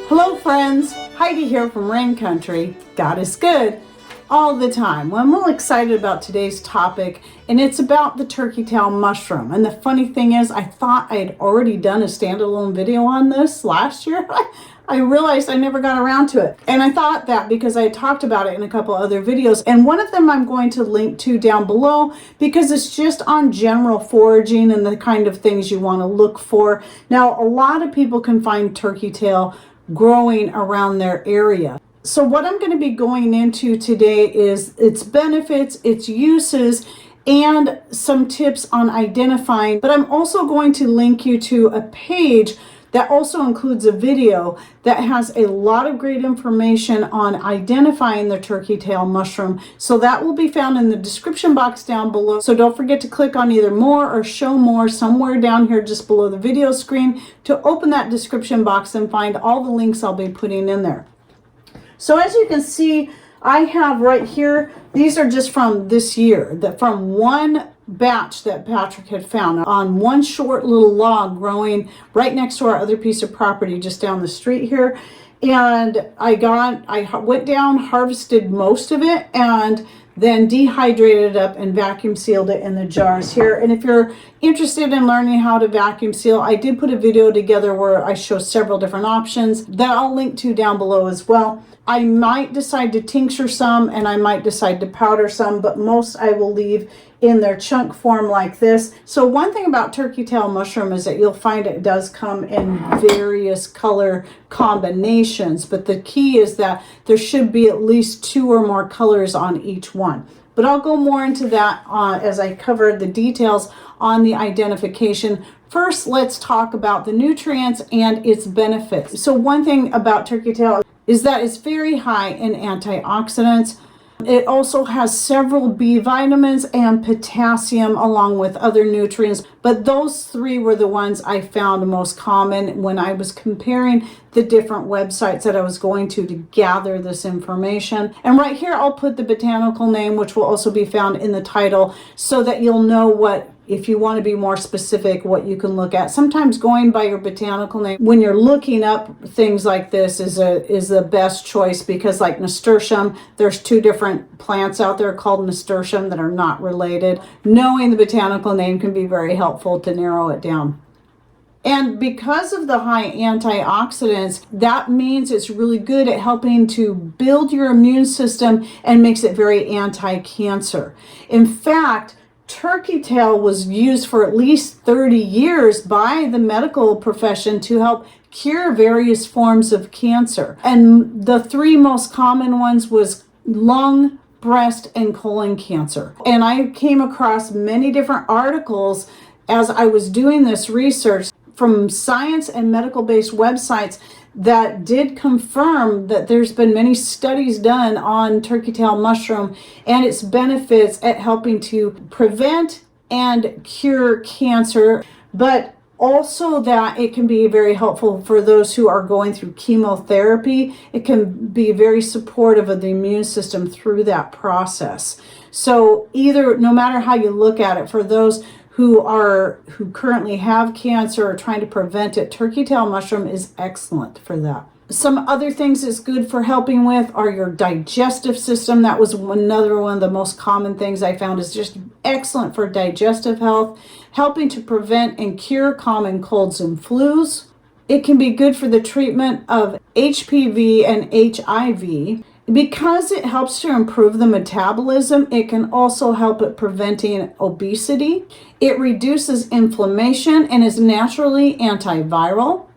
Hello friends, Heidi here from Rain Country. God is good all the time. Well, I'm real excited about today's topic, and it's about the turkey tail mushroom. And the funny thing is, I thought I had already done a standalone video on this last year. I realized I never got around to it. And I thought that because I had talked about it in a couple other videos. And one of them I'm going to link to down below because it's just on general foraging and the kind of things you want to look for. Now, a lot of people can find turkey tail growing around their area. So what I'm going to be going into today is its benefits, its uses, and some tips on identifying. But I'm also going to link you to a page that also includes a video that has a lot of great information on identifying the turkey tail mushroom. So that will be found in the description box down below. So don't forget to click on either more or show more somewhere down here just below the video screen to open that description box and find all the links I'll be putting in there. So as you can see, I have right here, these are just from this year, from one batch that Patrick had found on one short little log growing right next to our other piece of property just down the street here. And I went down, harvested most of it, and then dehydrated it up and vacuum sealed it in the jars here. And if you're interested in learning how to vacuum seal, I did put a video together where I show several different options that I'll link to down below as well. I might decide to tincture some and I might decide to powder some, but most I will leave in their chunk form like this. So one thing about turkey tail mushroom is that you'll find it does come in various color combinations, but the key is that there should be at least 2 or more colors on each one. But I'll go more into that as I cover the details on the identification. First, let's talk about the nutrients and its benefits. So one thing about turkey tail is that it's very high in antioxidants. It also has several B vitamins and potassium along with other nutrients, but those 3 were the ones I found most common when I was comparing the different websites that I was going to gather this information. And right here I'll put the botanical name, which will also be found in the title, so that you'll know what, if you want to be more specific, what you can look at. Sometimes going by your botanical name when you're looking up things like this is the best choice, because like nasturtium, there's 2 different plants out there called nasturtium that are not related. Knowing the botanical name can be very helpful to narrow it down. And because of the high antioxidants, that means it's really good at helping to build your immune system and makes it very anti-cancer. In fact, turkey tail was used for at least 30 years by the medical profession to help cure various forms of cancer. And the 3 most common ones was lung, breast, and colon cancer. And I came across many different articles as I was doing this research from science and medical-based websites that did confirm that there's been many studies done on turkey tail mushroom and its benefits at helping to prevent and cure cancer, but also that it can be very helpful for those who are going through chemotherapy. It can be very supportive of the immune system through that process. So no matter how you look at it, for those who currently have cancer or trying to prevent it, turkey tail mushroom is excellent for that. Some other things it's good for helping with are your digestive system. That was another one of the most common things I found, is just excellent for digestive health, helping to prevent and cure common colds and flus. It can be good for the treatment of HPV and HIV. Because it helps to improve the metabolism, it can also help at preventing obesity. It reduces inflammation and is naturally antiviral.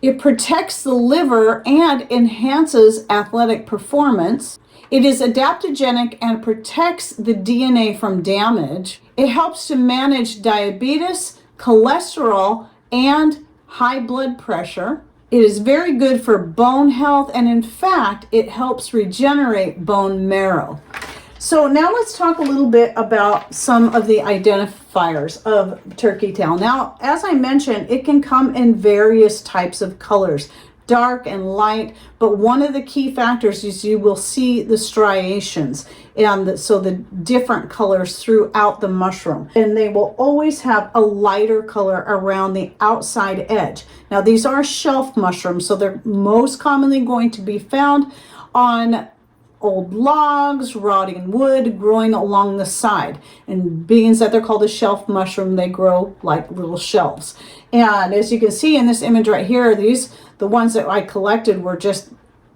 It protects the liver and enhances athletic performance. It is adaptogenic and protects the DNA from damage. It helps to manage diabetes, cholesterol, and high blood pressure. It is very good for bone health, and in fact, it helps regenerate bone marrow. So now let's talk a little bit about some of the identifiers of turkey tail. Now, as I mentioned, it can come in various types of colors. dark and light, but one of the key factors is you will see the striations, and so the different colors throughout the mushroom, and they will always have a lighter color around the outside edge. Now these are shelf mushrooms, so they're most commonly going to be found on old logs, rotting wood, growing along the side. And being that they're called a shelf mushroom, they grow like little shelves. And as you can see in this image right here, the ones that I collected were just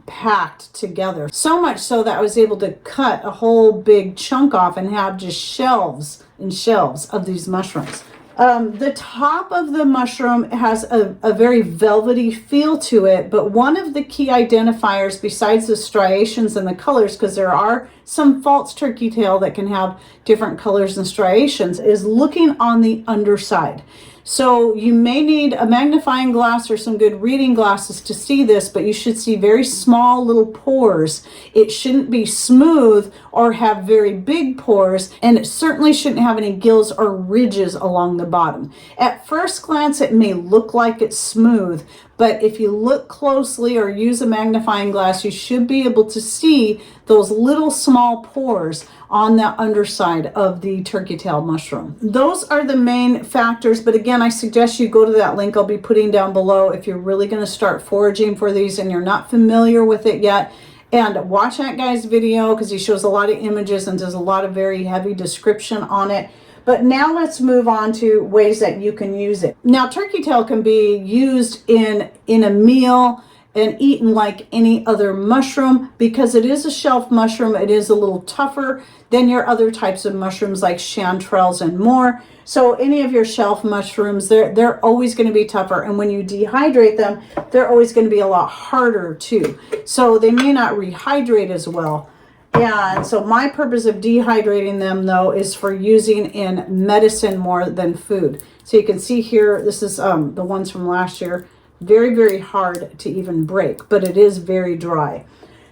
packed together. So much so that I was able to cut a whole big chunk off and have just shelves and shelves of these mushrooms. The top of the mushroom has a very velvety feel to it, but one of the key identifiers besides the striations and the colors, because there are some false turkey tail that can have different colors and striations, is looking on the underside. So you may need a magnifying glass or some good reading glasses to see this, but you should see very small little pores. It shouldn't be smooth or have very big pores, and it certainly shouldn't have any gills or ridges along the bottom. At first glance, it may look like it's smooth, but if you look closely or use a magnifying glass, you should be able to see those little small pores on the underside of the turkey tail mushroom. Those are the main factors, but again, I suggest you go to that link I'll be putting down below if you're really going to start foraging for these and you're not familiar with it yet. And watch that guy's video because he shows a lot of images and does a lot of very heavy description on it. But now let's move on to ways that you can use it. Now, turkey tail can be used in a meal and eaten like any other mushroom because it is a shelf mushroom. It is a little tougher than your other types of mushrooms like chanterelles and more. So any of your shelf mushrooms, they're always going to be tougher. And when you dehydrate them, they're always going to be a lot harder too. So they may not rehydrate as well. And so my purpose of dehydrating them though is for using in medicine more than food. So you can see here, this is the ones from last year. Very, very hard to even break, but it is very dry.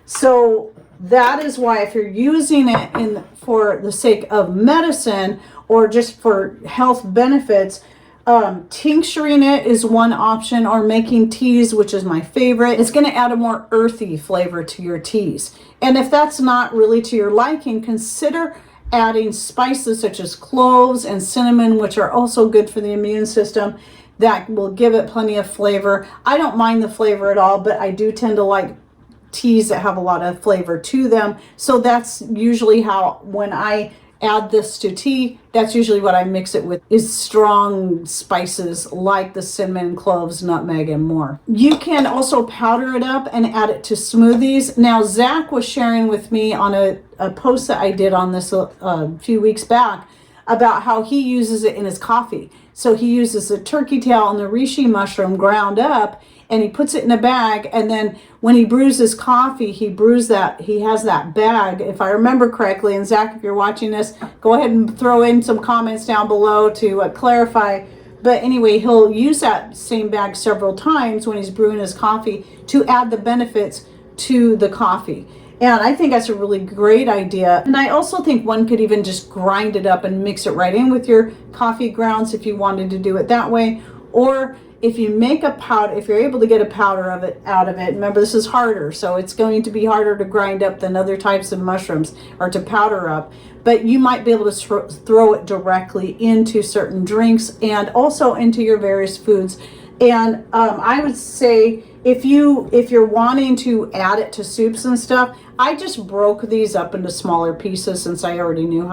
So that is why if you're using it for the sake of medicine or just for health benefits, tincturing it is one option, or making teas, which is my favorite. It's going to add a more earthy flavor to your teas. And if that's not really to your liking, consider adding spices such as cloves and cinnamon, which are also good for the immune system. That will give it plenty of flavor. I don't mind the flavor at all, but I do tend to like teas that have a lot of flavor to them. So that's usually how, when I add this to tea, that's usually what I mix it with, is strong spices like the cinnamon, cloves, nutmeg, and more. You can also powder it up and add it to smoothies. Now, Zach was sharing with me on a post that I did on this a few weeks back about how he uses it in his coffee. So he uses the turkey tail and the reishi mushroom ground up, and he puts it in a bag, and then when he brews his coffee, he has that bag, if I remember correctly. And Zach, if you're watching this, go ahead and throw in some comments down below to clarify. But anyway, he'll use that same bag several times when he's brewing his coffee to add the benefits to the coffee. And I think that's a really great idea. And I also think one could even just grind it up and mix it right in with your coffee grounds if you wanted to do it that way. Or if you make a powder, if you're able to get a powder of it out of it, remember this is harder, so it's going to be harder to grind up than other types of mushrooms, or to powder up, but you might be able to throw it directly into certain drinks and also into your various foods. And I would say if you're wanting to add it to soups and stuff, I just broke these up into smaller pieces since I already knew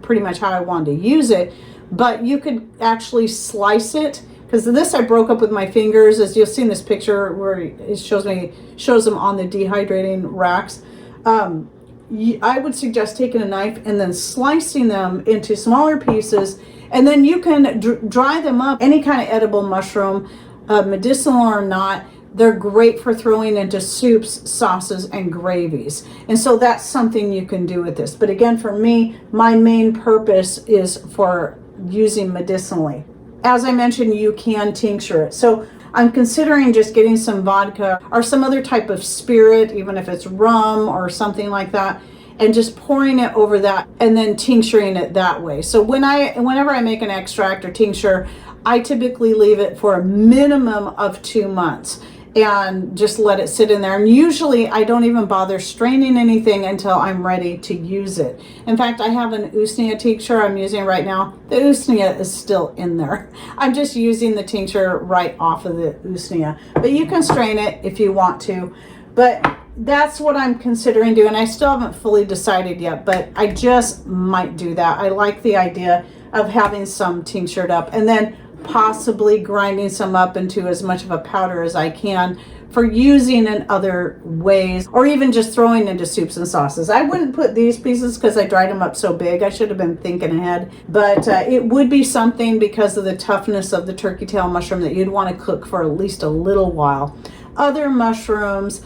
pretty much how I wanted to use it. But you could actually slice it, because this I broke up with my fingers, as you'll see in this picture where it shows them on the dehydrating racks. I would suggest taking a knife and then slicing them into smaller pieces, and then you can dry them up. Any kind of edible mushroom, medicinal or not, they're great for throwing into soups, sauces, and gravies. And so that's something you can do with this. But again, for me, my main purpose is for using medicinally. As I mentioned, you can tincture it. So I'm considering just getting some vodka or some other type of spirit, even if it's rum or something like that, and just pouring it over that and then tincturing it that way. So whenever I make an extract or tincture, I typically leave it for a minimum of 2 months. and just let it sit in there. And usually I don't even bother straining anything until I'm ready to use it. In fact, I have an Usnea tincture I'm using right now. The Usnea is still in there. I'm just using the tincture right off of the Usnea, but you can strain it if you want to. But that's what I'm considering doing. I still haven't fully decided yet, but I just might do that. I like the idea of having some tinctured up and then possibly grinding some up into as much of a powder as I can for using in other ways, or even just throwing into soups and sauces. I wouldn't put these pieces because I dried them up so big. I should have been thinking ahead, but it would be something because of the toughness of the turkey tail mushroom that you'd want to cook for at least a little while. Other mushrooms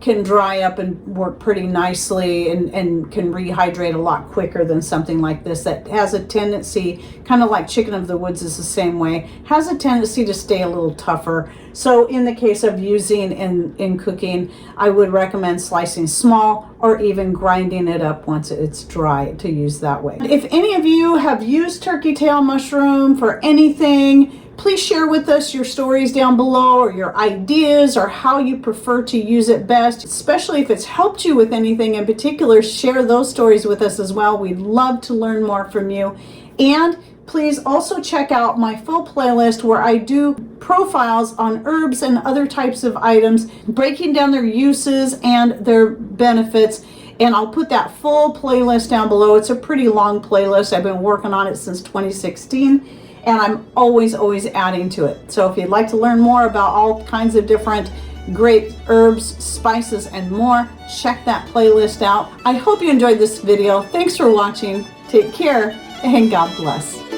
can dry up and work pretty nicely and can rehydrate a lot quicker than something like this that has a tendency, kind of like chicken of the woods is the same way, has a tendency to stay a little tougher. So in the case of using in cooking, I would recommend slicing small or even grinding it up once it's dry to use that way. If any of you have used turkey tail mushroom for anything, please share with us your stories down below, or your ideas, or how you prefer to use it best. Especially if it's helped you with anything in particular, share those stories with us as well. We'd love to learn more from you. And please also check out my full playlist where I do profiles on herbs and other types of items, breaking down their uses and their benefits. And I'll put that full playlist down below. It's a pretty long playlist. I've been working on it since 2016. And I'm always adding to it. So if you'd like to learn more about all kinds of different great herbs, spices, and more, check that playlist out. I hope you enjoyed this video. Thanks for watching. Take care, and God bless.